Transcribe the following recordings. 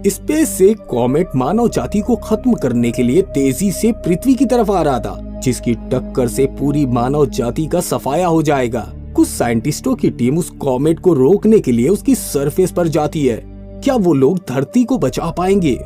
Space से comet मानव जाति को खत्म करने के लिए तेजी से पृथ्वी की तरफ आ रहा था, जिसकी टक्कर से पूरी मानव जाति का सफाया हो जाएगा। कुछ साइंटिस्टों की टीम उस कॉमेट को रोकने के लिए उसकी सरफेस पर जाती है। क्या वो लोग धरती को बचा पाएंगे?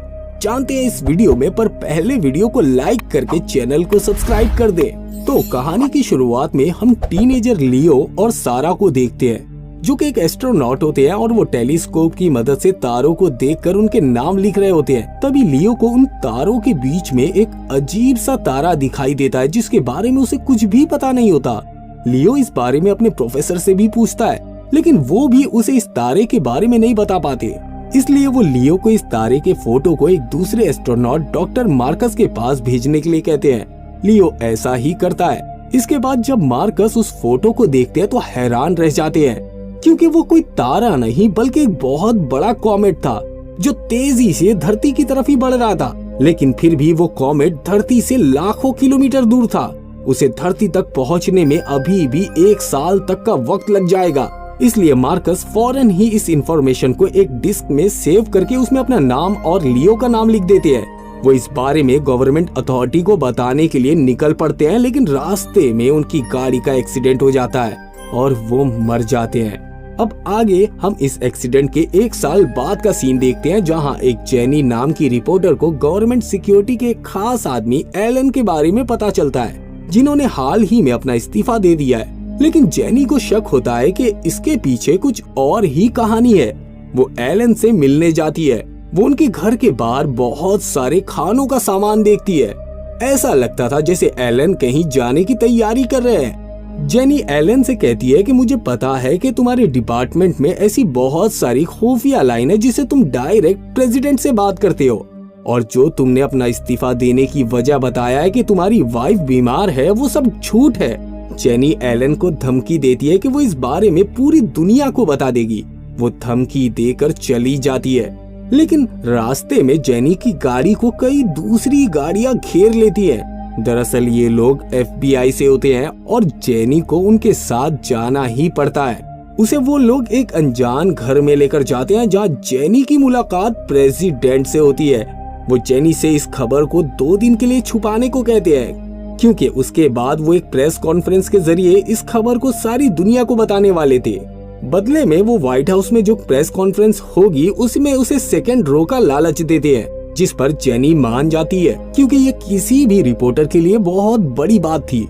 जानते हैं इस वीडियो में, पर पहले वीडियो को लाइक करके चैनल को सब्सक्राइब कर दे। तो कहानी की शुरुआत में हम टीनेजर लियो और सारा को देखते हैं, जो कि एक एस्ट्रोनॉट होते हैं और वो टेलीस्कोप की मदद से तारों को देखकर उनके नाम लिख रहे होते हैं। तभी लियो को उन तारों के बीच में एक अजीब सा तारा दिखाई देता है, जिसके बारे में उसे कुछ भी पता नहीं होता। लियो इस बारे में अपने प्रोफेसर से भी पूछता है, लेकिन वो भी उसे इस तारे के बारे में नहीं बता पाते। इसलिए वो लियो को इस तारे के फोटो को एक दूसरे एस्ट्रोनॉट डॉक्टर मार्कस के पास भेजने के लिए कहते हैं। लियो ऐसा ही करता है। इसके बाद जब मार्कस उस फोटो को देखते हैं तो हैरान रह जाते हैं, क्योंकि वो कोई तारा नहीं बल्कि एक बहुत बड़ा कॉमेट था, जो तेजी से धरती की तरफ ही बढ़ रहा था। लेकिन फिर भी वो कॉमेट धरती से लाखों किलोमीटर दूर था। उसे धरती तक पहुंचने में अभी भी 1 साल तक का वक्त लग जाएगा। इसलिए मार्कस फौरन ही इस इंफॉर्मेशन को एक डिस्क में सेव करके उसमें अपना नाम और लियो का नाम लिख देते हैं। वो इस बारे में गवर्नमेंट अथॉरिटी को बताने के लिए निकल पड़ते हैं, लेकिन रास्ते में उनकी गाड़ी का एक्सीडेंट हो जाता है और वो मर जाते हैं। अब आगे हम इस एक्सीडेंट के 1 साल बाद का सीन देखते हैं, जहां एक जेनी नाम की रिपोर्टर को गवर्नमेंट सिक्योरिटी के एक खास आदमी एलन के बारे में पता चलता है, जिन्होंने हाल ही में अपना इस्तीफा दे दिया है। लेकिन जेनी को शक होता है कि इसके पीछे कुछ और ही कहानी है। वो एलन से मिलने जाती है। वो उनके घर के बाहर बहुत सारे खानों का सामान देखती है। ऐसा लगता था जैसे एलन कहीं जाने की तैयारी कर रहे हैं। जेनी एलन से कहती है कि मुझे पता है कि तुम्हारे डिपार्टमेंट में ऐसी बहुत सारी खुफिया लाइन है जिसे तुम डायरेक्ट प्रेसिडेंट से बात करते हो, और जो तुमने अपना इस्तीफा देने की वजह बताया है कि तुम्हारी वाइफ बीमार है, वो सब झूठ है। जेनी एलन को धमकी देती है कि वो इस बारे में पूरी दुनिया को बता देगी। वो धमकी देकर चली जाती है, लेकिन रास्ते में जेनी की गाड़ी को कई दूसरी गाड़ियां घेर लेती है। दरअसल ये लोग FBI से होते हैं और जेनी को उनके साथ जाना ही पड़ता है। उसे वो लोग एक अनजान घर में लेकर जाते हैं, जहाँ जेनी की मुलाकात प्रेसिडेंट से होती है। वो जेनी से इस खबर को 2 दिन के लिए छुपाने को कहते हैं, क्योंकि उसके बाद वो एक प्रेस कॉन्फ्रेंस के जरिए इस खबर को सारी दुनिया को बताने वाले थे। बदले में वो व्हाइट हाउस में जो प्रेस कॉन्फ्रेंस होगी उसमें उसे सेकंड रो का लालच देते हैं, जिस पर जेनी मान जाती है, क्योंकि ये किसी भी रिपोर्टर के लिए बहुत बड़ी बात थी।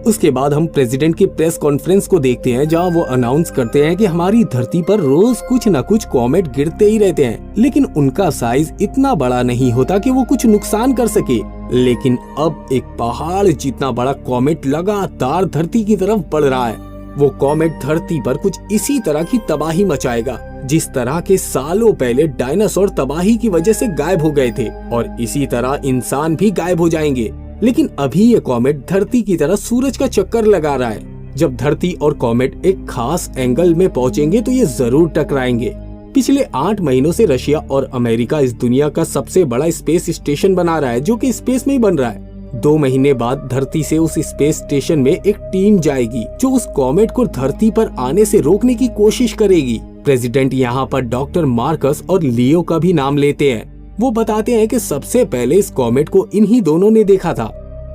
उसके बाद हम प्रेसिडेंट की प्रेस कॉन्फ्रेंस को देखते हैं, जहां वो अनाउंस करते हैं कि हमारी धरती पर रोज कुछ न कुछ कॉमेट गिरते ही रहते हैं, लेकिन उनका साइज इतना बड़ा नहीं होता कि वो कुछ नुकसान कर सके। लेकिन अब एक पहाड़ जितना बड़ा कॉमेट लगातार धरती की तरफ बढ़ रहा है। वो कॉमेट धरती पर कुछ इसी तरह की तबाही मचाएगा, जिस तरह के सालों पहले डायनासोर तबाही की वजह से गायब हो गए थे, और इसी तरह इंसान भी गायब हो जाएंगे। लेकिन अभी ये कॉमेट धरती की तरह सूरज का चक्कर लगा रहा है। जब धरती और कॉमेट एक खास एंगल में पहुंचेंगे तो ये जरूर टकराएंगे। पिछले 8 महीनों से रशिया और अमेरिका इस दुनिया का सबसे बड़ा स्पेस स्टेशन बना रहा है, जो कि स्पेस में ही बन रहा है। 2 महीने बाद धरती से उस स्पेस स्टेशन में एक टीम जाएगी, जो उस कॉमेट को धरती पर आने से रोकने की कोशिश करेगी। प्रेसिडेंट यहाँ पर डॉक्टर मार्कस और लियो का भी नाम लेते हैं। वो बताते हैं कि सबसे पहले इस कॉमेट को इन्हीं दोनों ने देखा था।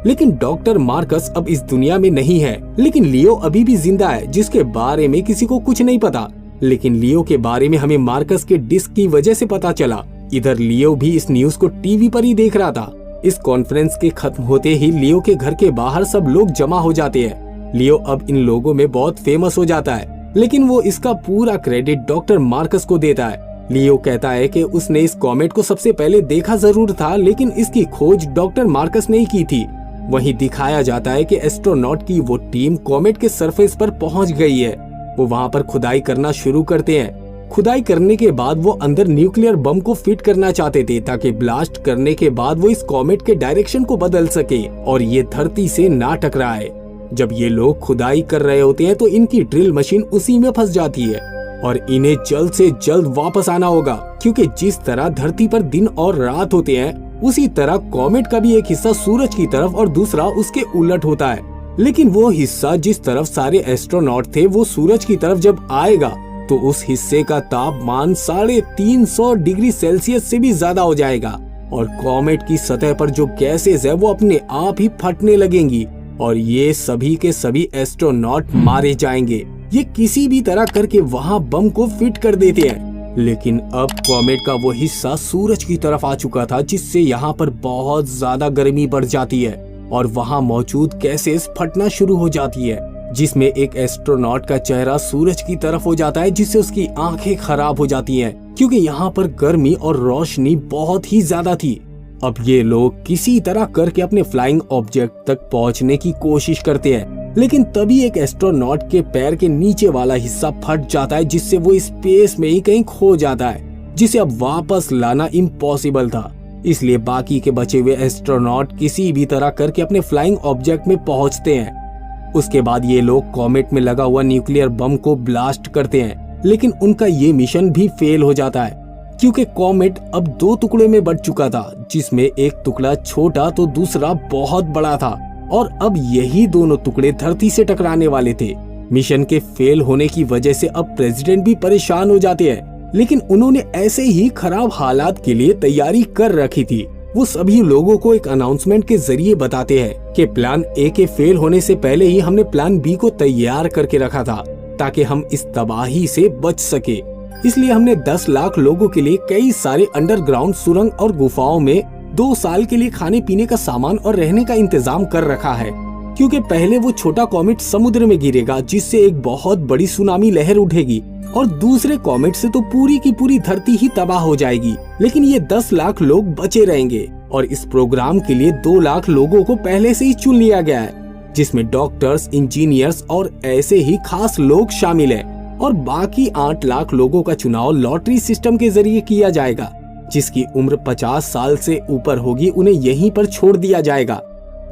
लेकिन डॉक्टर मार्कस अब इस दुनिया में नहीं है, लेकिन लियो अभी भी जिंदा है, जिसके बारे में किसी को कुछ नहीं पता। लेकिन लियो के बारे में हमें मार्कस के डिस्क की वजह से पता चला। इधर लियो भी इस न्यूज को टीवी पर ही देख रहा था। इस कॉन्फ्रेंस के खत्म होते ही लियो के घर के बाहर सब लोग जमा हो जाते हैं। लियो अब इन लोगों में बहुत फेमस हो जाता है, लेकिन वो इसका पूरा क्रेडिट डॉक्टर मार्कस को देता है। लियो कहता है कि उसने इस कॉमेट को सबसे पहले देखा जरूर था, लेकिन इसकी खोज डॉक्टर मार्कस ने ही की थी। वहीं दिखाया जाता है कि एस्ट्रोनॉट की वो टीम कॉमेट के सरफेस पर पहुंच गई है। वो वहां पर खुदाई करना शुरू करते हैं। खुदाई करने के बाद वो अंदर न्यूक्लियर बम को फिट करना चाहते थे, ताकि ब्लास्ट करने के बाद वो इस कॉमेट के डायरेक्शन को बदल सके और ये धरती से ना टकराए। जब ये लोग खुदाई कर रहे होते हैं तो इनकी ड्रिल मशीन उसी में फंस जाती है और इन्हें जल्द से जल्द वापस आना होगा, क्योंकि जिस तरह धरती पर दिन और रात होते हैं उसी तरह कॉमेट का भी एक हिस्सा सूरज की तरफ और दूसरा उसके उलट होता है। लेकिन वो हिस्सा जिस तरफ सारे एस्ट्रोनॉट थे वो सूरज की तरफ जब आएगा तो उस हिस्से का तापमान 350 डिग्री सेल्सियस से भी ज्यादा हो जाएगा और कॉमेट की सतह पर जो गैसेस है वो अपने आप ही फटने लगेंगी और ये सभी के सभी एस्ट्रोनॉट मारे जाएंगे। ये किसी भी तरह करके वहां बम को फिट कर देते हैं। लेकिन अब कॉमेट का वो हिस्सा सूरज की तरफ आ चुका था, जिससे यहाँ पर बहुत ज्यादा गर्मी बढ़ जाती है और वहाँ मौजूद गैसेस फटना शुरू हो जाती है, जिसमें एक एस्ट्रोनॉट का चेहरा सूरज की तरफ हो जाता है, जिससे उसकी आंखें खराब हो जाती हैं क्योंकि यहाँ पर गर्मी और रोशनी बहुत ही ज्यादा थी। अब ये लोग किसी तरह करके अपने फ्लाइंग ऑब्जेक्ट तक पहुँचने की कोशिश करते हैं, लेकिन तभी एक एस्ट्रोनॉट के पैर के नीचे वाला हिस्सा फट जाता है, जिससे वो स्पेस में ही कहीं खो जाता है, जिसे अब वापस लाना इम्पॉसिबल था। इसलिए बाकी के बचे हुए एस्ट्रोनॉट किसी भी तरह करके अपने फ्लाइंग ऑब्जेक्ट में पहुंचते हैं। उसके बाद ये लोग कॉमेट में लगा हुआ न्यूक्लियर बम को ब्लास्ट करते हैं, लेकिन उनका ये मिशन भी फेल हो जाता है क्योंकि कॉमेट अब 2 टुकड़े में बंट चुका था, जिसमें एक टुकड़ा छोटा तो दूसरा बहुत बड़ा था और अब यही दोनों टुकड़े धरती से टकराने वाले थे। मिशन के फेल होने की वजह से अब प्रेसिडेंट भी परेशान हो जाते हैं, लेकिन उन्होंने ऐसे ही खराब हालात के लिए तैयारी कर रखी थी। वो सभी लोगों को एक अनाउंसमेंट के जरिए बताते हैं कि प्लान ए के फेल होने से पहले ही हमने प्लान बी को तैयार करके रखा था ताकि हम इस तबाही से बच सके। इसलिए हमने 10 लाख लोगों के लिए कई सारे अंडरग्राउंड सुरंग और गुफाओं में 2 साल के लिए खाने पीने का सामान और रहने का इंतजाम कर रखा है, क्योंकि पहले वो छोटा कॉमेट समुद्र में गिरेगा जिससे एक बहुत बड़ी सुनामी लहर उठेगी और दूसरे कॉमेट से तो पूरी की पूरी धरती ही तबाह हो जाएगी, लेकिन ये 10 लाख लोग बचे रहेंगे। और इस प्रोग्राम के लिए 2 लाख लोगों को पहले से ही चुन लिया गया है, जिसमें डॉक्टर्स, इंजीनियर्स और ऐसे ही खास लोग शामिल हैं। और बाकी 8 लाख लोगों का चुनाव लॉटरी सिस्टम के जरिए किया जाएगा। जिसकी उम्र 50 साल से ऊपर होगी उन्हें यहीं पर छोड़ दिया जाएगा।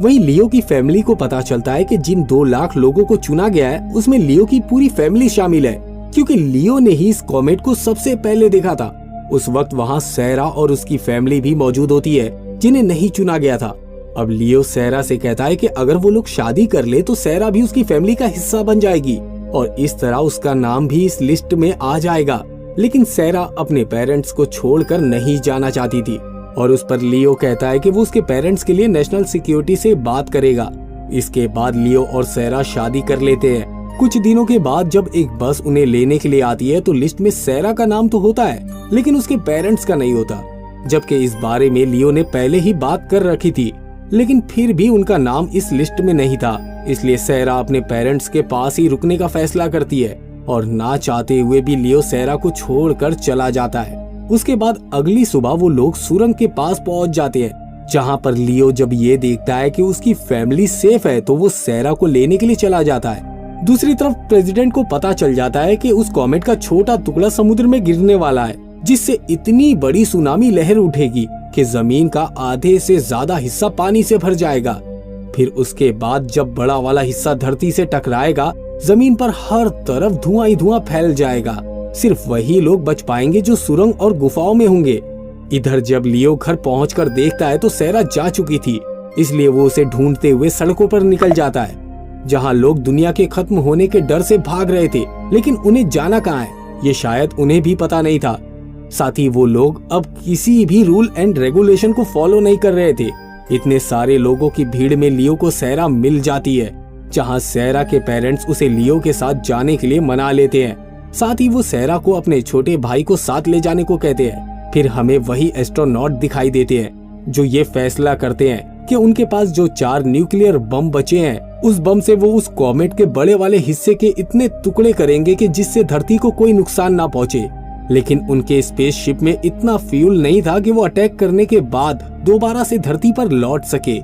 वहीं लियो की फैमिली को पता चलता है कि जिन 2 लाख लोगों को चुना गया है उसमें लियो की पूरी फैमिली शामिल है, क्योंकि लियो ने ही इस कॉमेट को सबसे पहले देखा था। उस वक्त वहाँ सैरा और उसकी फैमिली भी मौजूद होती है जिन्हें नहीं चुना गया था। अब लियो सैरा से कहता है कि अगर वो लोग शादी कर ले तो सैरा भी उसकी फैमिली का हिस्सा बन जाएगी और इस तरह उसका नाम भी इस लिस्ट में आ जाएगा। लेकिन सैरा अपने पेरेंट्स को छोड़कर नहीं जाना चाहती थी और उस पर लियो कहता है कि वो उसके पेरेंट्स के लिए नेशनल सिक्योरिटी से बात करेगा। इसके बाद लियो और सैरा शादी कर लेते हैं। कुछ दिनों के बाद जब एक बस उन्हें लेने के लिए आती है तो लिस्ट में सैरा का नाम तो होता है लेकिन उसके पेरेंट्स का नहीं होता, जबकि इस बारे में लियो ने पहले ही बात कर रखी थी, लेकिन फिर भी उनका नाम इस लिस्ट में नहीं था। इसलिए सैरा अपने पेरेंट्स के पास ही रुकने का फैसला करती है और ना चाहते हुए भी लियो सैरा को छोड़कर चला जाता है। उसके बाद अगली सुबह वो लोग सुरंग के पास पहुंच जाते हैं, जहां पर लियो जब ये देखता है कि उसकी फैमिली सेफ है तो वो सैरा को लेने के लिए चला जाता है। दूसरी तरफ प्रेसिडेंट को पता चल जाता है कि उस कॉमेट का छोटा टुकड़ा समुद्र में गिरने वाला है, जिससे इतनी बड़ी सुनामी लहर उठेगी कि जमीन का आधे से ज्यादा हिस्सा पानी से भर जाएगा। फिर उसके बाद जब बड़ा वाला हिस्सा धरती से टकराएगा, जमीन पर हर तरफ धुआं ही धुआं फैल जाएगा। सिर्फ वही लोग बच पाएंगे जो सुरंग और गुफाओं में होंगे। इधर जब लियो घर पहुंचकर देखता है तो सैरा जा चुकी थी, इसलिए वो उसे ढूंढते हुए सड़कों पर निकल जाता है, जहां लोग दुनिया के खत्म होने के डर से भाग रहे थे, लेकिन उन्हें जाना कहाँ है ये शायद उन्हें भी पता नहीं था। साथ ही वो लोग अब किसी भी रूल एंड रेगुलेशन को फॉलो नहीं कर रहे थे। इतने सारे लोगों की भीड़ में लियो को सैरा मिल जाती है, जहां सैरा के पेरेंट्स उसे लियो के साथ जाने के लिए मना लेते हैं। साथ ही वो सैरा को अपने छोटे भाई को साथ ले जाने को कहते हैं। फिर हमें वही एस्ट्रोनॉट दिखाई देते हैं जो ये फैसला करते हैं कि उनके पास जो 4 न्यूक्लियर बम बचे हैं, उस बम से वो उस कॉमेट के बड़े वाले हिस्से के इतने टुकड़े करेंगे कि जिससे धरती को कोई नुकसान ना पहुंचे। लेकिन उनके स्पेसशिप में इतना फ्यूल नहीं था कि वो अटैक करने के बाद दोबारा से धरती पर लौट सके।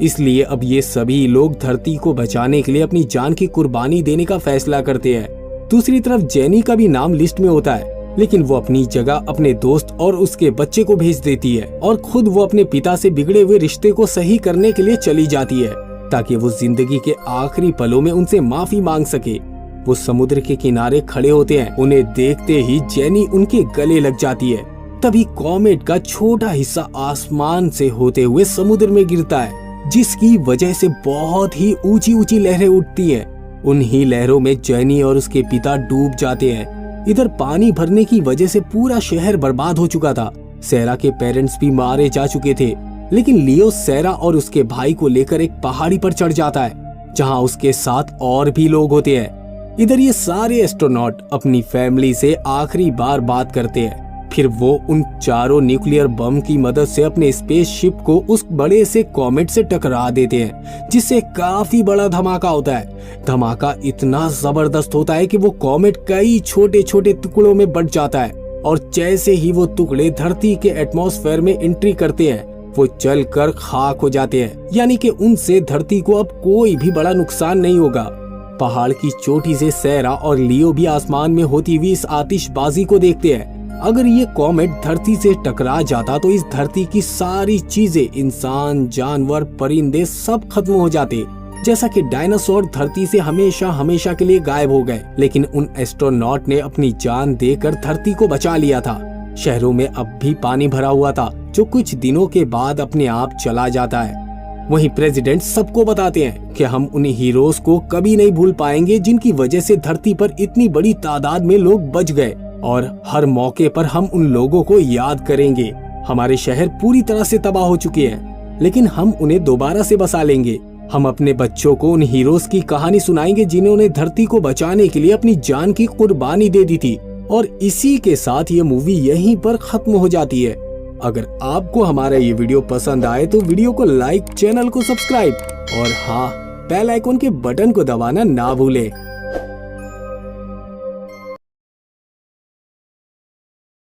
इसलिए अब ये सभी लोग धरती को बचाने के लिए अपनी जान की कुर्बानी देने का फैसला करते हैं। दूसरी तरफ जेनी का भी नाम लिस्ट में होता है, लेकिन वो अपनी जगह अपने दोस्त और उसके बच्चे को भेज देती है और खुद वो अपने पिता से बिगड़े हुए रिश्ते को सही करने के लिए चली जाती है ताकि वो जिंदगी के आखिरी पलों में उनसे माफी मांग सके। वो समुद्र के किनारे खड़े होते हैं, उन्हें देखते ही जेनी उनके गले लग जाती है। तभी कॉमेट का छोटा हिस्सा आसमान से होते हुए समुद्र में गिरता है, जिसकी वजह से बहुत ही ऊंची ऊंची लहरें उठती हैं। उन्हीं लहरों में जेनी और उसके पिता डूब जाते हैं। इधर पानी भरने की वजह से पूरा शहर बर्बाद हो चुका था। सैरा के पेरेंट्स भी मारे जा चुके थे, लेकिन लियो सैरा और उसके भाई को लेकर एक पहाड़ी पर चढ़ जाता है जहां उसके साथ और भी लोग होते हैं। इधर ये सारे एस्ट्रोनॉट अपनी फैमिली से आखिरी बार बात करते हैं। फिर वो उन चारों न्यूक्लियर बम की मदद से अपने स्पेसशिप को उस बड़े से कॉमेट से टकरा देते हैं, जिससे काफी बड़ा धमाका होता है। धमाका इतना जबरदस्त होता है कि वो कॉमेट कई छोटे छोटे टुकड़ों में बंट जाता है और जैसे ही वो टुकड़े धरती के एटमॉस्फेयर में एंट्री करते हैं वो जलकर खाक हो जाते हैं, यानी कि उनसे धरती को अब कोई भी बड़ा नुकसान नहीं होगा। पहाड़ की चोटी से सैरा और लियो भी आसमान में होती हुई इस आतिशबाजी को देखते हैं। अगर ये कॉमेट धरती से टकरा जाता तो इस धरती की सारी चीजें, इंसान, जानवर, परिंदे सब खत्म हो जाते। जैसा कि डायनासोर धरती से हमेशा हमेशा के लिए गायब हो गए, लेकिन उन एस्ट्रोनॉट ने अपनी जान देकर धरती को बचा लिया था। शहरों में अब भी पानी भरा हुआ था, जो कुछ दिनों के बाद अपने आप चला जाता है। वहीं प्रेसिडेंट सबको बताते हैं कि हम उन हीरोज को कभी नहीं भूल पाएंगे जिनकी वजह से धरती पर इतनी बड़ी तादाद में लोग बच गए, और हर मौके पर हम उन लोगों को याद करेंगे। हमारे शहर पूरी तरह से तबाह हो चुके हैं, लेकिन हम उन्हें दोबारा से बसा लेंगे। हम अपने बच्चों को उन हीरोज की कहानी सुनाएंगे जिन्होंने धरती को बचाने के लिए अपनी जान की कुर्बानी दे दी थी। और इसी के साथ ये मूवी यहीं पर खत्म हो जाती है। अगर आपको हमारा ये वीडियो पसंद आए तो वीडियो को लाइक, चैनल को सब्सक्राइब और हाँ, बेल आइकन के बटन को दबाना ना भूलें।